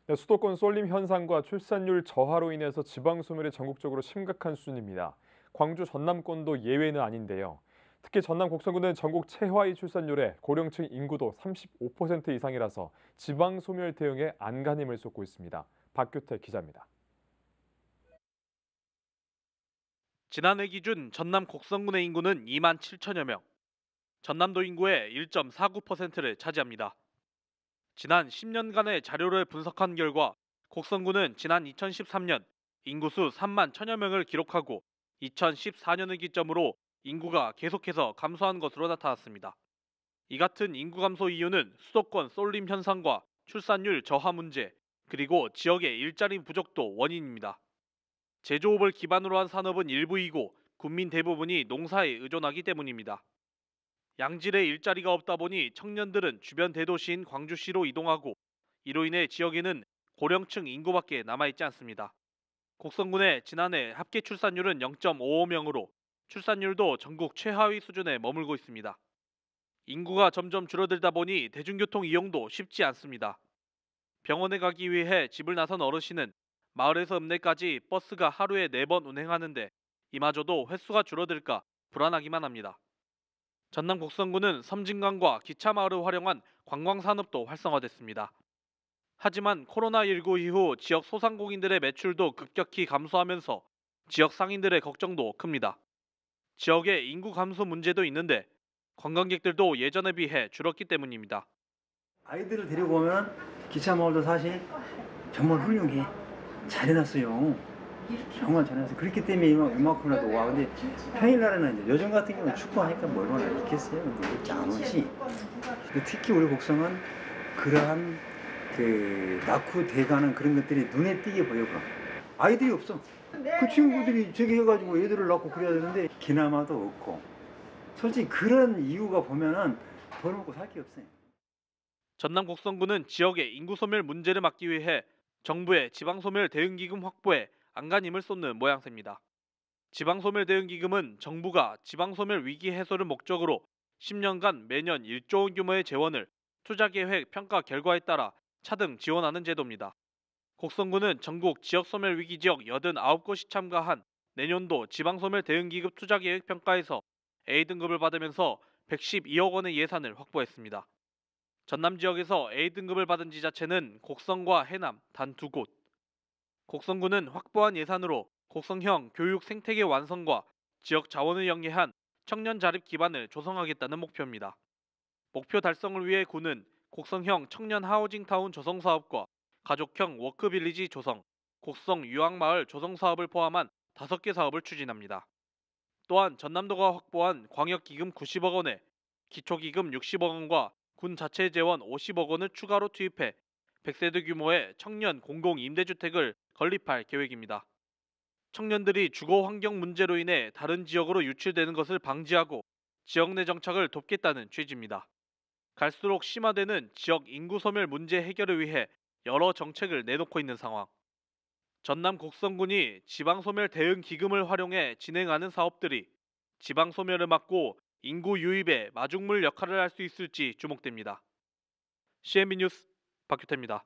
네, 수도권 쏠림 현상과 출산율 저하로 인해서 지방 소멸이 전국적으로 심각한 수준입니다. 광주 전남권도 예외는 아닌데요. 특히 전남 곡성군은 전국 최하위 출산율에 고령층 인구도 35% 이상이라서 지방 소멸 대응에 안간힘을 쏟고 있습니다. 박규태 기자입니다. 지난해 기준 전남 곡성군의 인구는 2만 7천여 명, 전남도 인구의 1.49%를 차지합니다. 지난 10년간의 자료를 분석한 결과 곡성군은 지난 2013년 인구수 3만 천여 명을 기록하고 2014년을 기점으로 인구가 계속해서 감소한 것으로 나타났습니다. 이 같은 인구 감소 이유는 수도권 쏠림 현상과 출산율 저하 문제, 그리고 지역의 일자리 부족도 원인입니다. 제조업을 기반으로 한 산업은 일부이고 국민 대부분이 농사에 의존하기 때문입니다. 양질의 일자리가 없다 보니 청년들은 주변 대도시인 광주시로 이동하고 이로 인해 지역에는 고령층 인구밖에 남아있지 않습니다. 곡성군의 지난해 합계 출산율은 0.55명으로 출산율도 전국 최하위 수준에 머물고 있습니다. 인구가 점점 줄어들다 보니 대중교통 이용도 쉽지 않습니다. 병원에 가기 위해 집을 나선 어르신은 마을에서 읍내까지 버스가 하루에 4번 운행하는데 이마저도 횟수가 줄어들까 불안하기만 합니다. 전남 곡성군은 섬진강과 기차마을을 활용한 관광산업도 활성화됐습니다. 하지만 코로나19 이후 지역 소상공인들의 매출도 급격히 감소하면서 지역 상인들의 걱정도 큽니다. 지역의 인구 감소 문제도 있는데 관광객들도 예전에 비해 줄었기 때문입니다. 아이들을 데리고 오면 기차마을도 사실 정말 훌륭해. 잘 해놨어요. 정말 잘 해놨어요. 그렇기 때문에 이만큼이라도 와. 근데 평일날에는 이제 요즘 같은 경우는 축구하니까 뭐 얼마나 있겠어요. 근데 이렇게 안 오지. 근데 특히 우리 곡성은 그러한 낳고 돼가는 그런 것들이 눈에 띄게 보여요. 아이들이 없어. 그 친구들이 저기 해가지고 애들을 낳고 그래야 되는데 기나마도 없고. 솔직히 그런 이유가 보면은 벌어먹고 살 게 없어요. 전남 곡성군은 지역의 인구 소멸 문제를 막기 위해 정부의 지방소멸 대응기금 확보에 안간힘을 쏟는 모양새입니다. 지방소멸 대응기금은 정부가 지방소멸 위기 해소를 목적으로 10년간 매년 1조 원 규모의 재원을 투자계획 평가 결과에 따라 차등 지원하는 제도입니다. 곡성군은 전국 지역소멸 위기지역 89곳이 참가한 내년도 지방소멸 대응기금 투자계획 평가에서 A등급을 받으면서 112억 원의 예산을 확보했습니다. 전남 지역에서 A등급을 받은 지자체는 곡성과 해남 단 2곳. 곡성군은 확보한 예산으로 곡성형 교육 생태계 완성과 지역 자원을 영위한 청년 자립 기반을 조성하겠다는 목표입니다. 목표 달성을 위해 군은 곡성형 청년 하우징타운 조성 사업과 가족형 워크빌리지 조성, 곡성 유학마을 조성 사업을 포함한 5개 사업을 추진합니다. 또한 전남도가 확보한 광역기금 90억 원에 기초기금 60억 원과 군 자체 재원 50억 원을 추가로 투입해 100세대 규모의 청년 공공임대주택을 건립할 계획입니다. 청년들이 주거 환경 문제로 인해 다른 지역으로 유출되는 것을 방지하고 지역 내 정착을 돕겠다는 취지입니다. 갈수록 심화되는 지역 인구 소멸 문제 해결을 위해 여러 정책을 내놓고 있는 상황. 전남 곡성군이 지방소멸 대응 기금을 활용해 진행하는 사업들이 지방소멸을 막고 인구 유입에 마중물 역할을 할 수 있을지 주목됩니다. CNB 뉴스 박규태입니다.